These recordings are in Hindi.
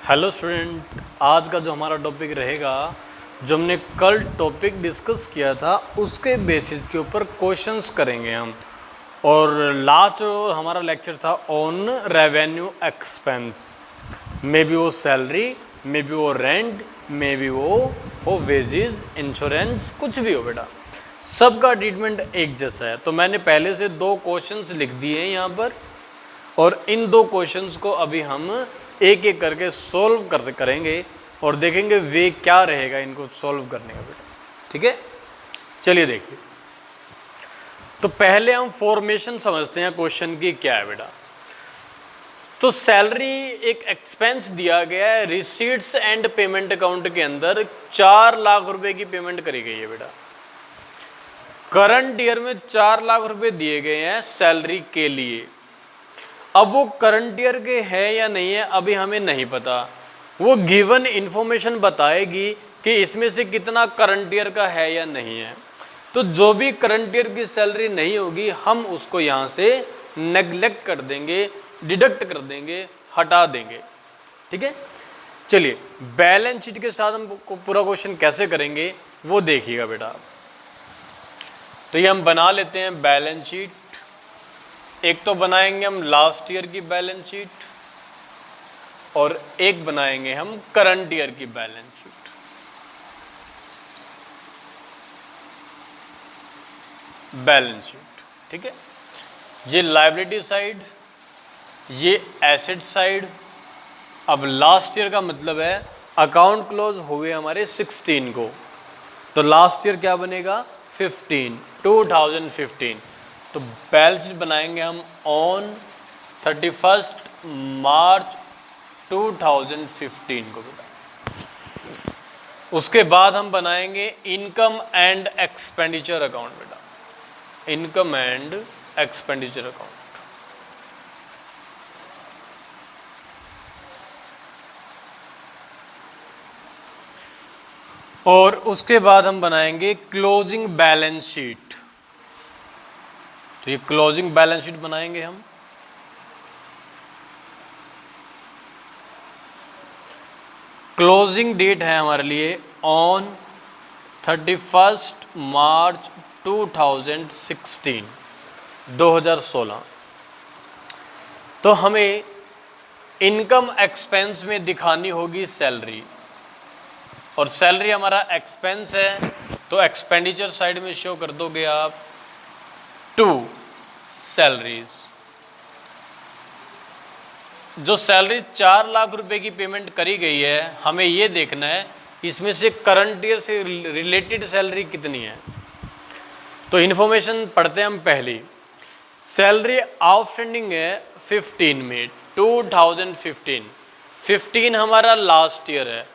हेलो स्टूडेंट, आज का जो हमारा टॉपिक रहेगा, जो हमने कल टॉपिक डिस्कस किया था उसके बेसिस के ऊपर क्वेश्चंस करेंगे हम। और लास्ट जो हमारा लेक्चर था on revenue expense, may be वो सैलरी, मे बी वो रेंट, मे बी वो हो वेजेस, इंश्योरेंस, कुछ भी हो बेटा, सबका ट्रीटमेंट एक जैसा है। तो मैंने पहले से 2 क्वेश्चंस लिख दिए हैं यहाँ पर, और इन 2 क्वेश्चंस को अभी हम एक एक करके सॉल्व करेंगे और देखेंगे वे क्या रहेगा इनको सॉल्व करने का बेटा। ठीक है, चलिए देखिए। तो पहले हम फॉर्मेशन समझते हैं क्वेश्चन की क्या है बेटा। तो सैलरी एक एक्सपेंस दिया गया है, रिसीट्स एंड पेमेंट अकाउंट के अंदर 4 लाख रुपए की पेमेंट करी गई है बेटा। करंट ईयर में 4 लाख रुपए दिए गए हैं सैलरी के लिए। अब वो करंट ईयर के है या नहीं है अभी हमें नहीं पता, वो गिवन इन्फॉर्मेशन बताएगी कि इसमें से कितना करंट ईयर का है या नहीं है। तो जो भी करंट ईयर की सैलरी नहीं होगी हम उसको यहाँ से नेग्लेक्ट कर देंगे, डिडक्ट कर देंगे, हटा देंगे। ठीक है, चलिए बैलेंस शीट के साथ हम पूरा क्वेश्चन कैसे करेंगे वो देखिएगा बेटा। तो ये हम बना लेते हैं बैलेंस शीट। एक तो बनाएंगे हम लास्ट ईयर की बैलेंस शीट और एक बनाएंगे हम करंट ईयर की बैलेंस शीट। बैलेंस शीट, ठीक है, ये लायबिलिटी साइड, ये एसेट साइड। अब लास्ट ईयर का मतलब है अकाउंट क्लोज हुए हमारे 16 को, तो लास्ट ईयर क्या बनेगा 2015। तो बैलेंस शीट बनाएंगे हम ऑन 31 मार्च 2015 को बेटा। उसके बाद हम बनाएंगे इनकम एंड एक्सपेंडिचर अकाउंट बेटा, इनकम एंड एक्सपेंडिचर अकाउंट। और उसके बाद हम बनाएंगे क्लोजिंग बैलेंस शीट। तो ये क्लोजिंग बैलेंस शीट बनाएंगे हम। क्लोजिंग डेट है हमारे लिए ऑन 31 मार्च 2016। तो हमें इनकम एक्सपेंस में दिखानी होगी सैलरी, और सैलरी हमारा एक्सपेंस है, तो एक्सपेंडिचर साइड में शो कर दोगे आप 2 सैलरीज। जो सैलरी 4 लाख रुपए की पेमेंट करी गई है, हमें ये देखना है इसमें से करंट ईयर से रिलेटेड सैलरी कितनी है। तो इन्फॉर्मेशन पढ़ते हैं हम पहली। सैलरी आउटस्टैंडिंग है 15 में, 2015 हमारा लास्ट ईयर है।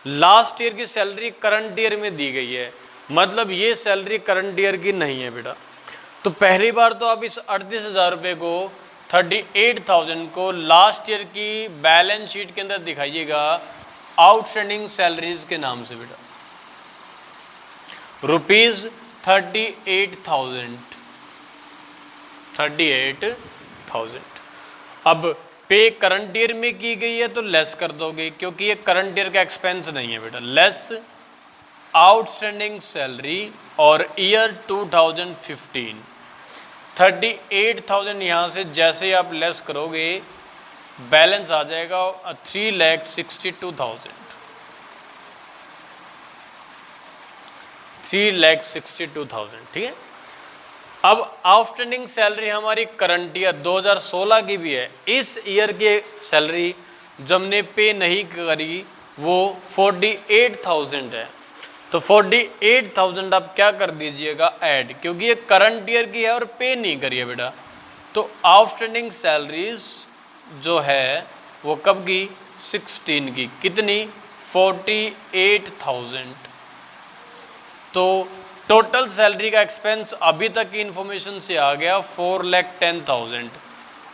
लास्ट ईयर की सैलरी करंट ईयर में दी गई है, मतलब ये सैलरी करंट ईयर की नहीं है बेटा। तो पहली बार तो आप इस 38,000 रुपये को, 38,000 को लास्ट ईयर की बैलेंस शीट के अंदर दिखाइएगा आउटस्टैंडिंग सैलरीज के नाम से बेटा, रुपीज 38,000। अब पे करंट ईयर में की गई है तो लेस कर दोगे, क्योंकि ये करंट ईयर का एक्सपेंस नहीं है बेटा। लेस आउटस्टैंडिंग सैलरी और ईयर 2015, 38,000 यहाँ से जैसे ही आप लेस करोगे बैलेंस आ जाएगा 3,62,000। 3,62,000, ठीक है। अब आउटस्टैंडिंग सैलरी हमारी करंट ईयर 2016 की भी है। इस ईयर की सैलरी जो हमने पे नहीं करी वो 48,000 है। तो 48,000 आप क्या कर दीजिएगा ऐड, क्योंकि ये करंट ईयर की है और पे नहीं करी है बेटा। तो आउटस्टैंडिंग सैलरीज जो है वो कब की 16 की, कितनी 48,000। तो टोटल सैलरी का एक्सपेंस अभी तक की इन्फॉर्मेशन से आ गया 4,10,000,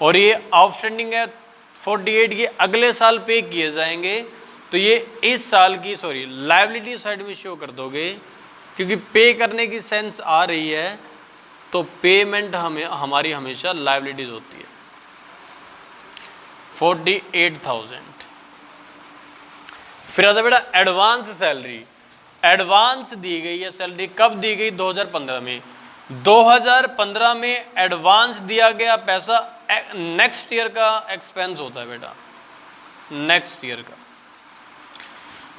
और ये आउटस्टैंडिंग है 48 की, अगले साल पे किए जाएंगे। तो ये इस साल की लायबिलिटी साइड में शो कर दोगे, क्योंकि पे करने की सेंस आ रही है तो पेमेंट हमारी हमेशा लायबिलिटीज होती है। 48,000 फिर आता बेटा एडवांस सैलरी। एडवांस दी गई है सैलरी, कब दी गई? 2015 में। 2015 में एडवांस दिया गया पैसा नेक्स्ट ईयर का एक्सपेंस होता है बेटा, नेक्स्ट ईयर का।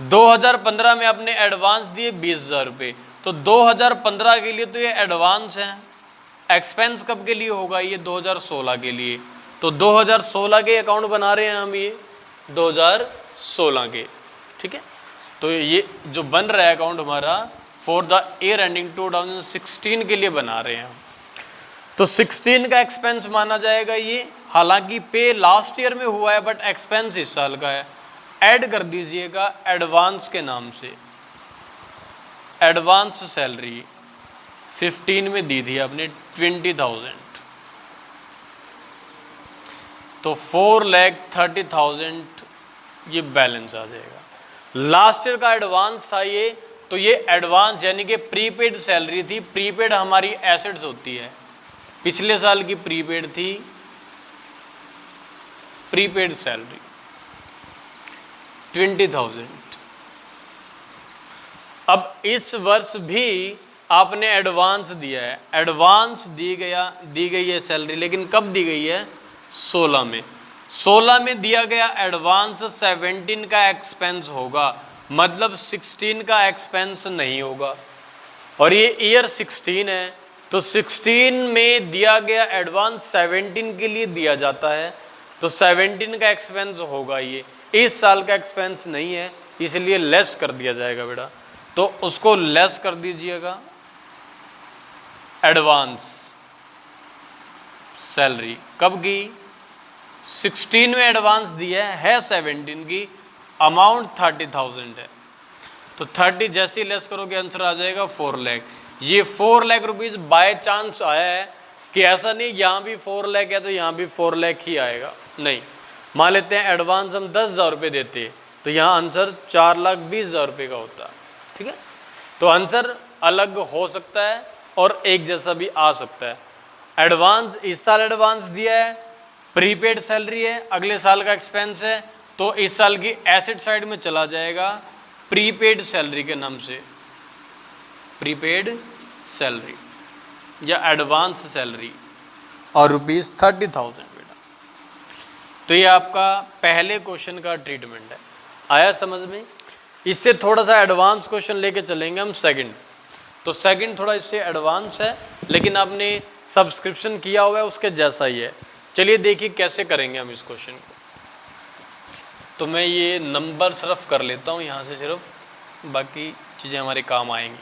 2015 में आपने एडवांस दिए 20,000 रुपये, तो 2015 के लिए तो ये एडवांस है। एक्सपेंस कब के लिए होगा? ये 2016 के लिए। तो 2016 के अकाउंट बना रहे हैं हम, ये 2016 के, ठीक है। तो ये जो बन रहा है अकाउंट हमारा फॉर द ईयर एंडिंग 2016 के लिए बना रहे हैं हम। तो 16 का एक्सपेंस माना जाएगा ये, हालांकि पे लास्ट ईयर में हुआ है बट एक्सपेंस इस साल का है। ऐड कर दीजिएगा एडवांस के नाम से। एडवांस सैलरी 15 में दी थी आपने 20,000, तो 4,30,000 ये बैलेंस आ जाएगा। लास्ट ईयर का एडवांस था ये, तो ये एडवांस यानी कि प्रीपेड सैलरी थी। प्रीपेड हमारी एसेट्स होती है, पिछले साल की प्रीपेड थी, प्रीपेड सैलरी 20,000। अब इस वर्ष भी आपने एडवांस दिया है, एडवांस दी गई है सैलरी, लेकिन कब दी गई है? 16 में। 16 में दिया गया एडवांस 17 का एक्सपेंस होगा, मतलब 16 का एक्सपेंस नहीं होगा। और ये ईयर 16 है, तो 16 में दिया गया एडवांस 17 के लिए दिया जाता है, तो 17 का एक्सपेंस होगा। ये इस साल का एक्सपेंस नहीं है, इसलिए लेस कर दिया जाएगा बेटा। तो उसको लेस कर दीजिएगा। एडवांस सैलरी कब की? 16 में एडवांस दिया है 17 की, अमाउंट 30,000 है, तो 30 जैसे ही लेस करोगे आंसर आ जाएगा 4 लाख। ये 4 लाख रुपीज़ बाय चांस आया है कि ऐसा नहीं यहाँ भी 4 लाख है तो यहाँ भी 4 लाख ही आएगा, नहीं। मान लेते हैं एडवांस हम 10,000 रुपये देते हैं, तो यहाँ आंसर 4,20,000 रुपये का होता है, ठीक है। तो आंसर अलग हो सकता है और एक जैसा भी आ सकता है। एडवांस इस साल एडवांस दिया है, प्रीपेड सैलरी है, अगले साल का एक्सपेंस है, तो इस साल की एसेट साइड में चला जाएगा प्रीपेड सैलरी के नाम से, प्रीपेड सैलरी या एडवांस सैलरी, और ₹30,000 बेटा। तो ये आपका पहले क्वेश्चन का ट्रीटमेंट है, आया समझ में। इससे थोड़ा सा एडवांस क्वेश्चन लेके चलेंगे हम सेकंड। तो सेकंड थोड़ा इससे एडवांस है, लेकिन आपने सब्सक्रिप्शन किया हुआ है उसके जैसा ही है। चलिए देखिए कैसे करेंगे हम इस क्वेश्चन को। तो मैं ये नंबर सिर्फ कर लेता हूँ यहाँ से, सिर्फ बाकी चीज़ें हमारे काम आएंगी।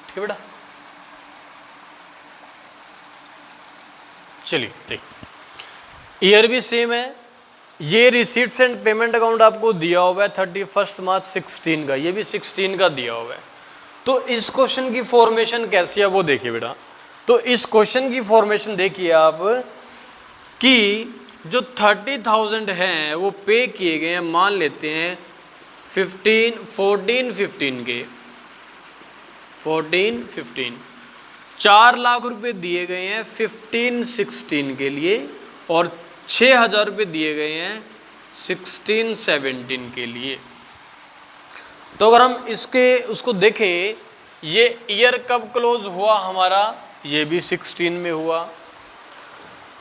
ठीक है बेटा, चलिए ठीक। ईयर भी सेम है, ये रिसीट्स एंड पेमेंट अकाउंट आपको दिया हुआ है 31 मार्च 16 का, ये भी 16 का दिया हुआ है। तो इस क्वेश्चन की फॉर्मेशन कैसी है वो देखिए बेटा। तो इस क्वेश्चन की फॉर्मेशन देखिए आप कि जो 30,000 हैं वो पे किए गए हैं, मान लेते हैं 14-15 के, 14-15 4 लाख रुपए दिए गए हैं 15-16 के लिए, और 6,000 रुपये दिए गए हैं 16-17 के लिए। तो अगर हम इसके उसको देखें, ये ईयर कब क्लोज हुआ हमारा? ये भी 16 में हुआ।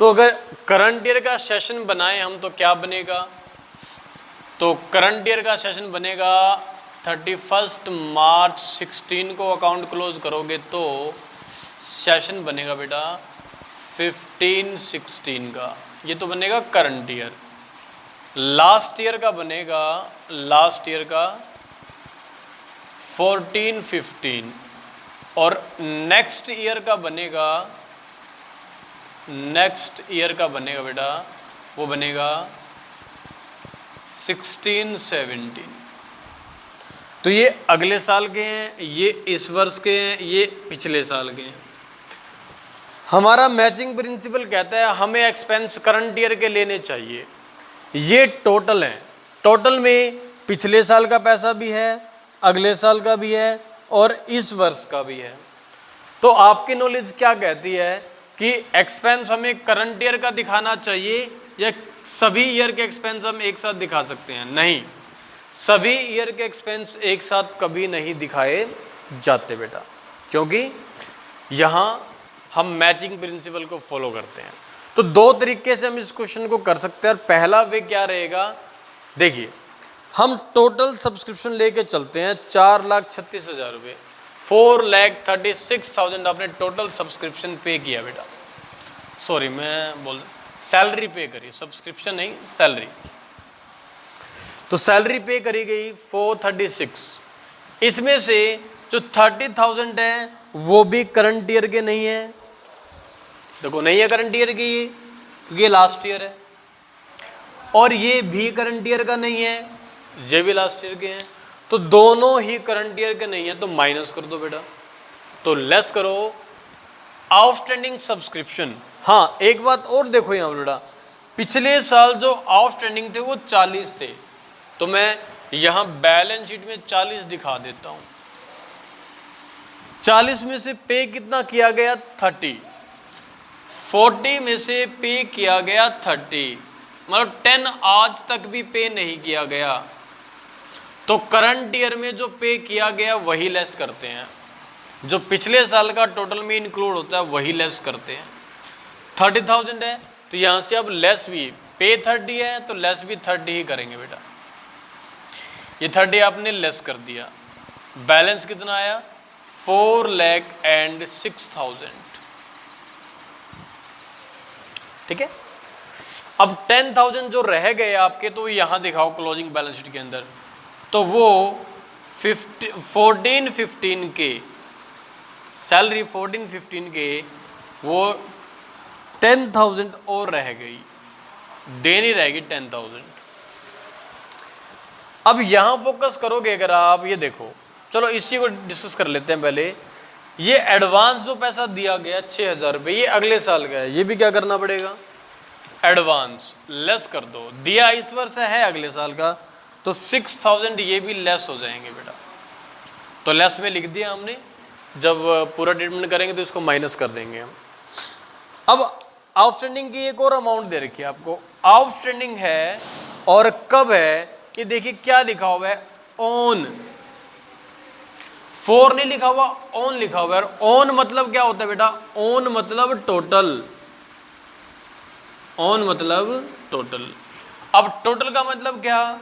तो अगर करंट ईयर का सेशन बनाए हम तो क्या बनेगा? तो करंट ईयर का सेशन बनेगा 31 मार्च 16 को अकाउंट क्लोज करोगे तो सेशन बनेगा बेटा 15-16 का, ये तो बनेगा करंट ईयर। लास्ट ईयर का बनेगा, लास्ट ईयर का 14-15, और नेक्स्ट ईयर का बनेगा, नेक्स्ट ईयर का बनेगा बेटा वो बनेगा 16-17। तो ये अगले साल के हैं, ये इस वर्ष के हैं, ये पिछले साल के हैं। हमारा मैचिंग प्रिंसिपल कहता है हमें एक्सपेंस करंट ईयर के लेने चाहिए। ये टोटल है, टोटल में पिछले साल का पैसा भी है, अगले साल का भी है और इस वर्ष का भी है। तो आपकी नॉलेज क्या कहती है कि एक्सपेंस हमें करंट ईयर का दिखाना चाहिए या सभी ईयर के एक्सपेंस हम एक साथ दिखा सकते हैं? नहीं, सभी ईयर के एक्सपेंस एक साथ कभी नहीं दिखाए जाते बेटा, क्योंकि यहाँ हम मैचिंग प्रिंसिपल को फॉलो करते हैं। तो दो तरीके से हम इस क्वेश्चन को कर सकते हैं। और पहला वे क्या रहेगा, देखिए हम टोटल सब्सक्रिप्शन लेके चलते हैं 4,36,000 रुपये, 4,36,000 आपने टोटल सब्सक्रिप्शन पे किया बेटा, सॉरी मैं बोल सैलरी पे करी, सब्सक्रिप्शन नहीं सैलरी। तो सैलरी पे करी गई 436, इसमें से जो 30,000 है वो भी करंट ईयर के नहीं है, देखो नहीं है करंट ईयर के ये, क्योंकि ये लास्ट ईयर है, और ये भी करंट ईयर का नहीं है, ये भी लास्ट ईयर के हैं, तो दोनों ही करंट ईयर के नहीं है, तो माइनस कर दो बेटा। तो लेस करो आउटस्टैंडिंग सब्सक्रिप्शन। हाँ एक बात और देखो यहाँ बेटा, पिछले साल जो आउटस्टैंडिंग थे वो 40 थे, तो मैं यहाँ बैलेंस शीट में 40 दिखा देता हूँ। 40 में से पे कितना किया गया 30, 40 में से पे किया गया 30, मतलब 10 आज तक भी पे नहीं किया गया, तो करंट ईयर में जो पे किया गया वही लेस करते हैं, जो पिछले साल का टोटल में इंक्लूड होता है वही लेस करते हैं। 30,000 है तो यहाँ से अब लेस भी पे 30 है तो लेस भी 30 ही करेंगे बेटा, ये 30 आपने लेस कर दिया, बैलेंस कितना आया 4,06,000, ठीक है। अब 10,000 जो रह गए आपके, तो यहाँ दिखाओ क्लोजिंग बैलेंस शीट के अंदर, तो वो 14-15 के सैलरी 14-15 के वो 10,000 और रह गई, देनी रहेगी 10,000। अब यहाँ फोकस करोगे अगर आप, ये देखो चलो इसी को डिस्कस कर लेते हैं पहले। ये एडवांस जो पैसा दिया गया 6,000 रुपये, ये अगले साल का है, ये भी क्या करना पड़ेगा एडवांस लेस कर दो, दिया इस वर्ष है अगले साल का, तो 6,000 ये भी लेस हो जाएंगे बेटा। तो लेस में लिख दिया हमने, जब पूरा ट्रीटमेंट करेंगे तो इसको माइनस कर देंगे हम। अब आउटस्टैंडिंग की एक और अमाउंट दे रखी है आपको, आउटस्टैंडिंग है और कब है, कि देखिए क्या लिखा हुआ है ऑन, 4 नहीं लिखा हुआ ऑन लिखा हुआ है। ऑन मतलब क्या होता है बेटा, ऑन मतलब टोटल, ऑन मतलब टोटल। अब टोटल का मतलब क्या,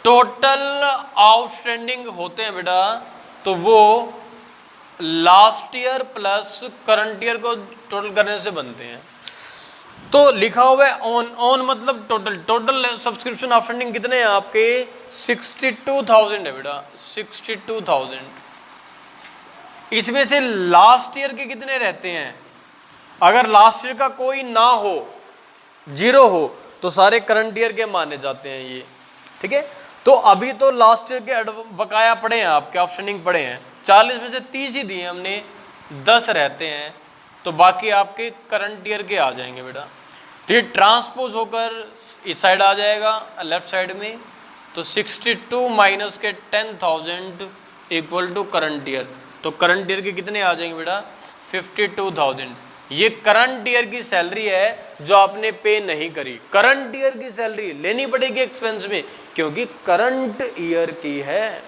टोटल आउटस्टैंडिंग होते हैं बेटा, तो वो last year plus current year को टोटल करने से बनते हैं। तो लिखा हुआ है ऑन, ऑन मतलब टोटल, टोटल सब्सक्रिप्शन आउटस्टैंडिंग कितने हैं आपके 62,000 है बेटा, 62,000। इसमें से लास्ट ईयर के कितने रहते हैं, अगर लास्ट ईयर का कोई ना हो, जीरो हो, तो सारे करंट ईयर के माने जाते हैं ये, ठीक है। तो अभी तो लास्ट ईयर के बकाया पड़े हैं आपके, आउटस्टैंडिंग पड़े हैं, 40 में से 30 ही दिए हमने, 10 रहते हैं, तो बाकी आपके करंट ईयर के आ जाएंगे बेटा। तो ये ट्रांसपोज होकर इस साइड आ जाएगा लेफ्ट साइड में, तो 62 माइनस के 10,000 इक्वल टू करंट ईयर, तो करंट ईयर के कितने आ जाएंगे बेटा 52,000। ये करंट ईयर की सैलरी है जो आपने पे नहीं करी, करंट ईयर की सैलरी लेनी पड़ेगी एक्सपेंस में, क्योंकि करंट ईयर की है।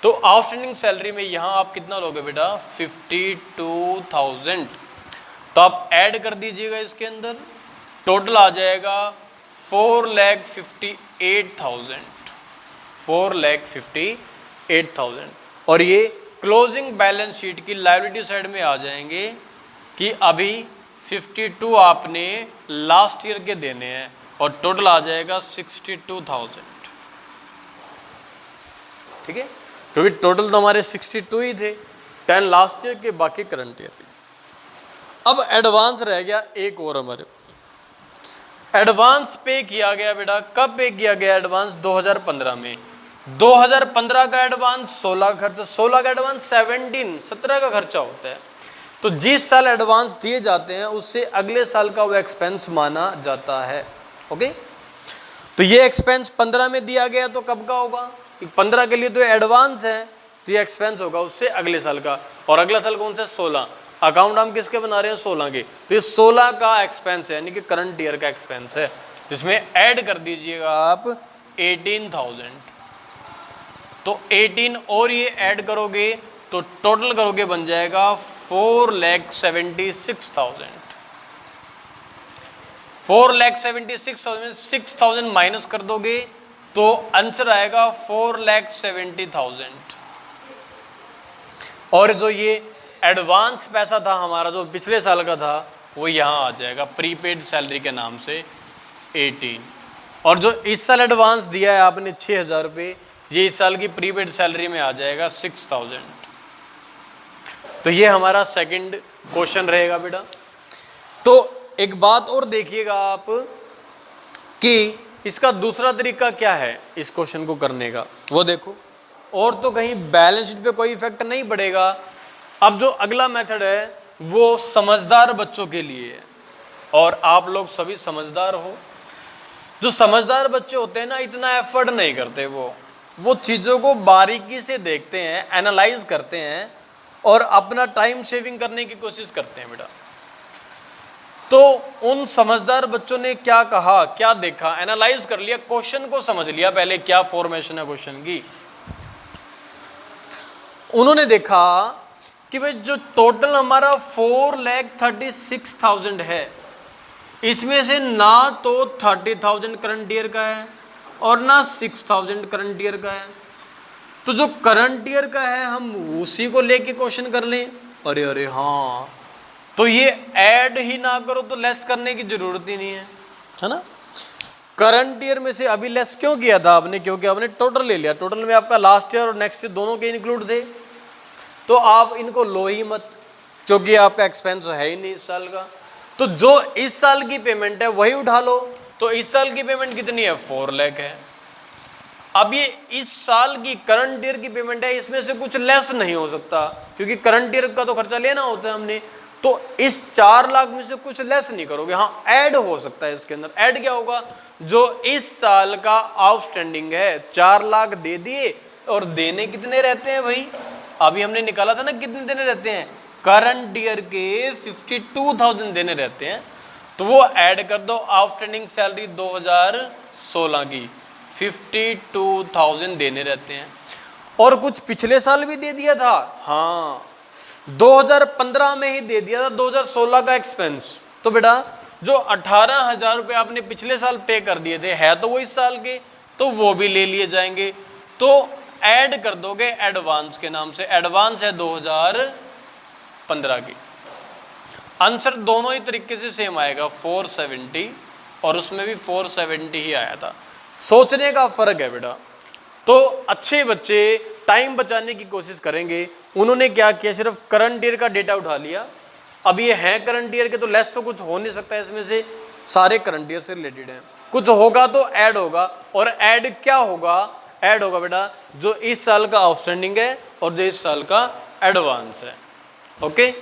तो आउटस्टैंडिंग सैलरी में यहां आप कितना लोगे बेटा 52,000, तो आप ऐड कर दीजिएगा इसके अंदर, टोटल आ जाएगा 4,58,000, 4,58,000। और ये क्लोजिंग बैलेंस शीट की लायबिलिटी साइड में आ जाएंगे कि अभी 52 आपने लास्ट ईयर के देने हैं, और टोटल आ जाएगा 62,000, ठीक है, क्योंकि टोटल तो हमारे 62 ही थे, 10 लास्ट ईयर के, बाकी करंट ईयर के। अब एडवांस रह गया एक और हमारे, एडवांस पे किया गया बेटा, कब पे किया गया एडवांस 2015 में, 2015 का एडवांस 16 खर्चा, 16 का एडवांस 17 का खर्चा होता है। तो जिस साल एडवांस दिए जाते हैं उससे अगले साल का वो एक्सपेंस माना जाता है, ओके। तो ये एक्सपेंस 15 में दिया गया, तो कब का होगा, 15 के लिए तो एडवांस है, तो ये एक्सपेंस होगा उससे अगले साल का, और अगला साल कौन सा? 16। अकाउंट हम किसके बना रहे हैं? 16 के। तो ये 16 का एक्सपेंस है, यानी कि करंट ईयर का एक्सपेंस है, जिसमें ऐड कर दीजिएगा आप 18,000। तो 18 और ये ऐड करोगे तो टोटल करोगे बन जाएगा 4,76,000। 4,76,000 6,000 माइनस कर दोगे तो आंसर आएगा 4,70,000। और जो ये एडवांस पैसा था हमारा जो पिछले साल का था वो यहाँ आ जाएगा प्रीपेड सैलरी के नाम से 18। और जो इस साल एडवांस दिया है आपने 6,000 रुपये, ये इस साल की प्रीपेड सैलरी में आ जाएगा 6,000। तो ये हमारा सेकंड क्वेश्चन रहेगा बेटा। तो एक बात और देखिएगा आप कि इसका दूसरा तरीका क्या है इस क्वेश्चन को करने का, वो देखो। और तो कहीं बैलेंस शीट पे कोई इफेक्ट नहीं पड़ेगा। अब जो अगला मेथड है वो समझदार बच्चों के लिए है, और आप लोग सभी समझदार हो। जो समझदार बच्चे होते हैं ना, इतना एफर्ट नहीं करते, वो चीज़ों को बारीकी से देखते हैं, एनालाइज करते हैं और अपना टाइम सेविंग करने की कोशिश करते हैं बेटा। तो उन समझदार बच्चों ने क्या कहा, क्या देखा, एनालाइज कर लिया, क्वेश्चन को समझ लिया पहले क्या फॉर्मेशन है क्वेश्चन की। उन्होंने देखा कि भाई जो टोटल हमारा 4,36,000 है, इसमें से ना तो 30,000 करंट ईयर का है और ना 6,000 करंट ईयर का है। तो जो करंट ईयर का है हम उसी को लेके क्वेश्चन कर लें। अरे अरे हाँ, तो ये ऐड ही ना करो तो लेस करने की जरूरत ही नहीं है ना। करंट ईयर में से अभी लेस क्यों किया था आपने? क्योंकि आपने टोटल ले लिया। टोटल में आपका लास्ट ईयर और नेक्स्ट ईयर दोनों के इंक्लूड थे, तो आप इनको लो ही मत, क्योंकि आपका एक्सपेंस है ही नहीं इस साल का। तो जो इस साल की पेमेंट है वही उठा लो। तो इस साल की पेमेंट कितनी है? 4 लाख है। अब ये इस साल की करंट ईयर की पेमेंट है, इसमें से कुछ लेस नहीं हो सकता, क्योंकि करंट ईयर का तो खर्चा लेना होता है हमने। तो इस 4 लाख में से कुछ लेस नहीं करोगे। हाँ, ऐड हो सकता है इसके अंदर। ऐड क्या होगा? जो इस साल का आउटस्टैंडिंग है 4 लाख दे दिए, और देने कितने रहते हैं भाई? अभी हमने निकाला था ना कितने देने रहते हैं। करंट ईयर के 52,000 देने रहते हैं, तो वो ऐड कर दो। आउटस्टैंडिंग सैलरी 2016 की 52,000 देने रहते हैं। और कुछ पिछले साल भी दे दिया था, हाँ 2015 में ही दे दिया था 2016 का एक्सपेंस। तो बेटा जो 18,000 रुपये आपने पिछले साल पे कर दिए थे, है तो वो इस साल के, तो वो भी ले लिए जाएंगे। तो ऐड कर दोगे एडवांस के नाम से। एडवांस है 2015 की। आंसर दोनों ही तरीके से सेम आएगा 470, और उसमें भी 470 ही आया था। सोचने का फर्क है बेटा। तो अच्छे बच्चे टाइम बचाने की कोशिश करेंगे। उन्होंने क्या किया? सिर्फ करंट ईयर का डेटा उठा लिया। अब ये है करंट ईयर के, तो लेस तो कुछ हो नहीं सकता इसमें से, सारे करंट ईयर से रिलेटेड हैं। कुछ होगा तो ऐड होगा, और ऐड क्या होगा? ऐड होगा बेटा जो इस साल का आउटस्टैंडिंग है और जो इस साल का एडवांस है। ओके।